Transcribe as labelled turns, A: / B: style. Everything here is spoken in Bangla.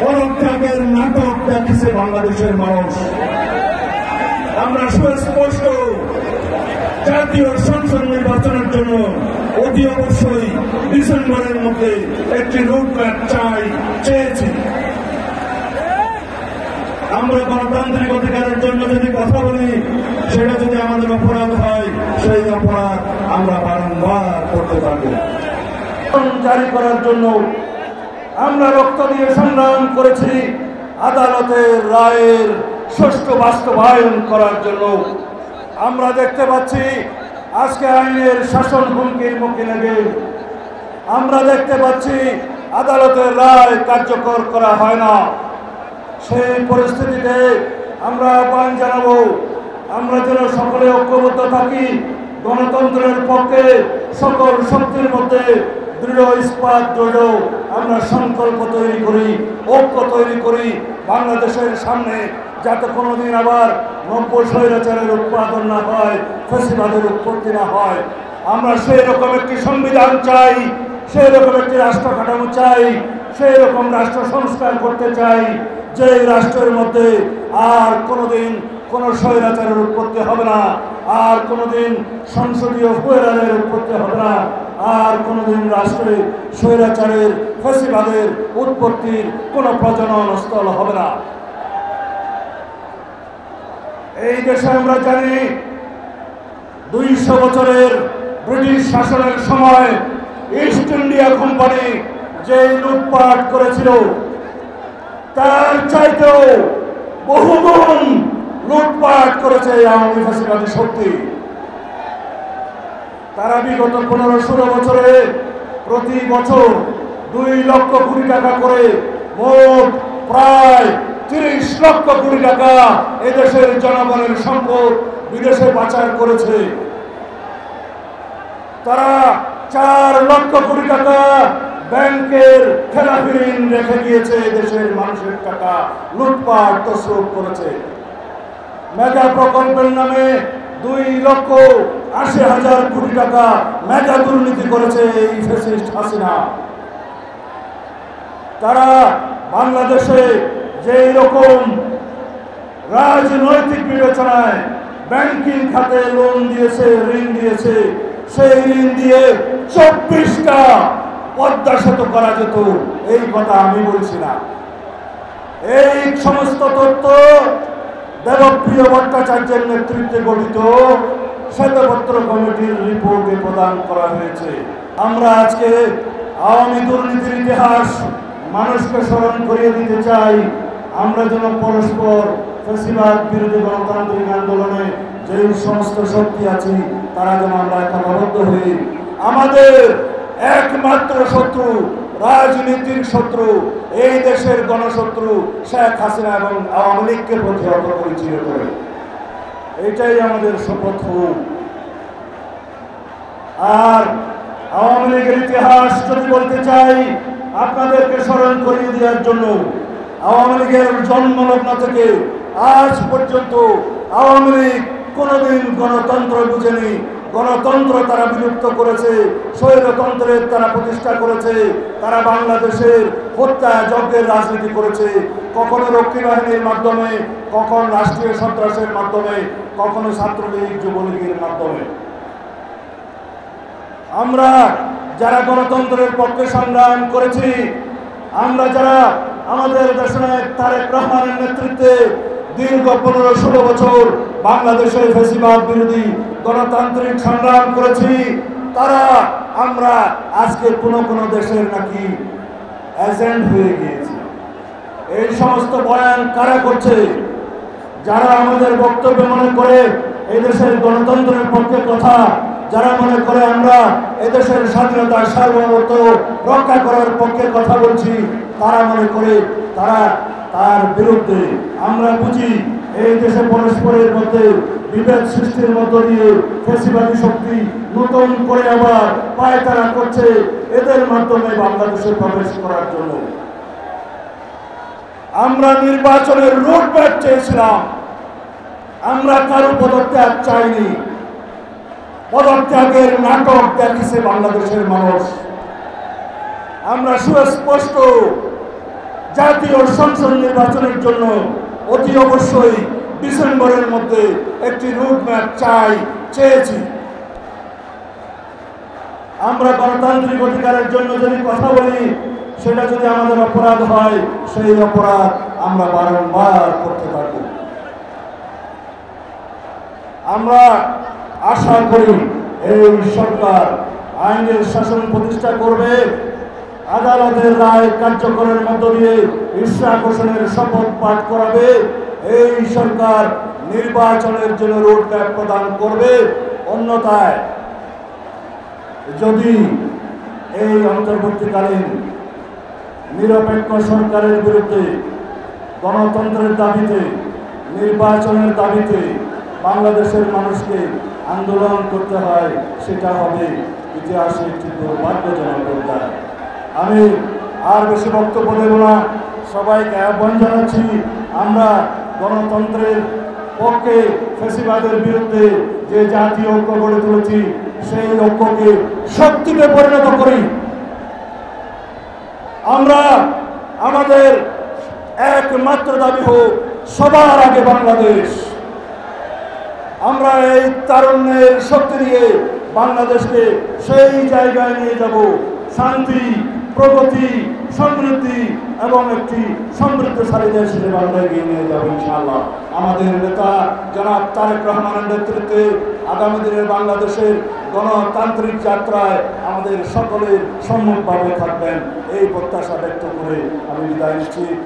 A: পদত্যাগের নাটক দেখেছে বাংলাদেশের মানুষ। আমরা সুস্পষ্ট জাতীয় সংসদ নির্বাচনের জন্য অতি অবশ্যই ডিসেম্বরের মধ্যে একটি রুটম্যাপ চেয়েছি। আমরা গণতান্ত্রিক অধিকারের জন্য যদি কথা বলি, সেটা যদি আমাদের অপরাধ হয়, সেই অপরাধ আমরা বারংবার করতে পারব। জারি করার জন্য আমরা রক্ত দিয়ে সংগ্রাম করেছি, আদালতের রায়ের সুষ্ঠু বাস্তবায়ন করার জন্য। আমরা দেখতে পাচ্ছি আজকে আইনের শাসন হুমকির মুখে লেগে আমরা দেখতে পাচ্ছি আদালতের রায় কার্যকর করা হয় না। সেই পরিস্থিতিতে আমরা আহ্বান জানাবো, আমরা যেন সকলে ঐক্যবদ্ধ থাকি, গণতন্ত্রের পক্ষে সকল শক্তির মধ্যে দৃঢ় ইস্পাত দৃঢ় আমরা সংকল্প তৈরি করি, ঐক্য তৈরি করি, বাংলাদেশের সামনে যাতে কোনোদিন আবার নব্য স্বৈরাচারের উৎপাদন না হয়, ফ্যাসিবাদের উৎপত্তি না হয়। আমরা সেই রকম একটি সংবিধান চাই, সেই রকম একটি রাষ্ট্র কাঠামো চাই, সেই রকম রাষ্ট্র সংস্কার করতে চাই, যে রাষ্ট্রের মধ্যে আর কোনোদিন কোনো স্বৈরাচারের উৎপত্তি হবে না, আর কোনোদিন সংসদীয় ফেডারের উৎপত্তি হবে না, আর কোনোদিন রাষ্ট্রে স্বৈরাচারের ফ্যাসিবাদের উৎপত্তির কোনো প্রজনন স্থল হবে না। এই দেশে আমরা জানি 200 বছরের ব্রিটিশ শাসনের সময় ইস্ট ইন্ডিয়া কোম্পানি যে লুটপাট করেছিল, তার চাইতেও বহুগুণ লুটপাট করেছে আওয়ামী ফ্যাসিবাদী শক্তি। তারা বিগত 15-16 বছরে প্রতি বছর 2 লক্ষ কোটি টাকা করে মোট প্রায় 30 লক্ষ কোটি টাকা এদেশের জনগণের সম্পদ বিদেশে পাচার করেছে। তারা 4 লক্ষ কোটি টাকা ব্যাংকের খেলাপি ঋণ রেখে গিয়েছে, দেশের মানুষের টাকা লুটপাট তছরূপ করেছে। মেগা প্রকল্পের নামে 2,80,000 কোটি টাকা মেগা দুর্নীতি করেছে এই ফ্যাসিস্ট হাসিনা। তারা বাংলাদেশে যেই রকম রাজনৈতিক বিবেচনায় ব্যাংকিং খাতে লোন দিয়েছে, ঋণ দিয়েছে, সেই ঋণ দিয়ে 24টা পদ্মা সেতু করা যেত, এই কথা আমি বলছি না। এই সমস্ত তথ্য দেবপ্রিয় ভট্টাচার্যের নেতৃত্বে গঠিত শ্বেতপত্র কমিটির রিপোর্টে প্রদান করা হয়েছে। আমরা আজকে আওয়ামী দুর্নীতির ইতিহাস মানুষকে স্মরণ করিয়ে দিতে চাই। আমরা যেন পরস্পর ফ্যাসিবাদ বিরোধী গণতান্ত্রিক আন্দোলনে যে সমস্ত শক্তি আছি, তারা যেন আমরা একতাবদ্ধ হই। আমাদের একমাত্র শত্রু, রাজনীতির শত্রু, এই দেশের গণশত্রু শেখ হাসিনা এবং আওয়ামী লীগকে প্রতিহত পরিচিত করে, এইটাই আমাদের শপথ হোক। আর আওয়ামী লীগের ইতিহাস যদি বলতে চাই, আপনাদেরকে স্মরণ করিয়ে দেওয়ার জন্য, আওয়ামী লীগের জন্মলগ্ন থেকে আজ পর্যন্ত আওয়ামী লীগ কোনোদিন গণতন্ত্র বুঝেনি। গণতন্ত্র তারা বিলুপ্ত করেছে, স্বৈরতন্ত্রের তারা প্রতিষ্ঠা করেছে, তারা বাংলাদেশের হত্যা যজ্ঞের রাজনীতি করেছে, কখনো রক্ষী বাহিনীর মাধ্যমে, কখন রাষ্ট্রীয় সন্ত্রাসের মাধ্যমে, কখনো ছাত্রলীগ যুবলীগের মাধ্যমে। আমরা যারা গণতন্ত্রের পক্ষে সংগ্রাম করেছি, আমরা যারা আমাদের দেশনায়ক তারেক রহমানের নেতৃত্বে দীর্ঘ 15-16 বছর বাংলাদেশের ফ্যাসিবাদ বিরোধী গণতান্ত্রিক সংগ্রাম করেছি, তারা আমরা আজকে কোনো দেশের নাকি এজেন্ট হয়ে গিয়েছি। এই সমস্ত বয়ান কারা করছে? যারা আমাদের বক্তব্য মনে করে এই দেশের গণতন্ত্রের পক্ষে কথা, যারা মনে করে আমরা এদেশের স্বাধীনতা সার্বভৌমত্ব রক্ষা করার পক্ষে কথা বলছি, তারা মনে করে তারা তার বিরুদ্ধে। আমরা বুঝি এই দেশে পরস্পরের মধ্যে বিভেদ সৃষ্টির মধ্য দিয়ে ফ্যাসিবাদী শক্তি নতুন করে আবার পায়তারা করছে এদের মাধ্যমে বাংলাদেশে প্রবেশ করার জন্য। আমরা নির্বাচনের রোডম্যাপ চেয়েছিলাম, আমরা কারো পদত্যাগ চাইনি। পদত্যাগের নাটক দেখেছে বাংলাদেশের মানুষ। আমরা সুস্পষ্ট জাতীয় সংসদ নির্বাচনের জন্য অতি অবশ্যই ডিসেম্বরের মধ্যে একটি রুটম্যাপ চেয়েছি। আমরা গণতান্ত্রিক অধিকারের জন্য যদি কথা বলি, সেটা যদি আমাদের অপরাধ হয়, সেই অপরাধ আমরা বারংবার করতে থাকব। আমরা আশা করি এই সরকার আইনের শাসন প্রতিষ্ঠা করবে, আদালতের রায় কার্যকরের মধ্য দিয়ে ইশরাক হোসেনের শপথ পাঠ করাবে, এই সরকার নির্বাচনের জন্য রোডম্যাপ প্রদান করবে। অন্যথায় যদি এই অন্তর্বর্তীকালীন নিরপেক্ষ সরকারের বিরুদ্ধে গণতন্ত্রের দাবিতে, নির্বাচনের দাবিতে বাংলাদেশের মানুষকে আন্দোলন করতে হয়, সেটা হবে ইতিহাসে একটি দুর্ভাগ্যজনক অধ্যায়। আমি আর বেশি বক্তব্য দেব না, সবাইকে আহ্বান জানাচ্ছি, আমরা গণতন্ত্রের পক্ষে ফ্যাসিবাদের বিরুদ্ধে যে জাতীয় ঐক্য গড়ে তুলেছি, সেই ঐক্যকে শক্তিতে পরিণত করি। আমরা আমাদের একমাত্র দাবি হোক সবার আগে বাংলাদেশ। আমরা এই তারুণ্যের শক্তি দিয়ে বাংলাদেশকে সেই জায়গায় নিয়ে যাব, শান্তি, প্রগতি, সমৃদ্ধি এবং একটি সমৃদ্ধশালী দেশ হিসেবে আমরা এগিয়ে নিয়ে যাব ইনশাআল্লাহ। আমাদের নেতা জনাব তারেক রহমানের নেতৃত্বে আগামী দিনের বাংলাদেশের গণতান্ত্রিক যাত্রায় আমাদের সকলের সম্মুখভাবে থাকবেন, এই প্রত্যাশা ব্যক্ত করে আমি বিদায় নিচ্ছি।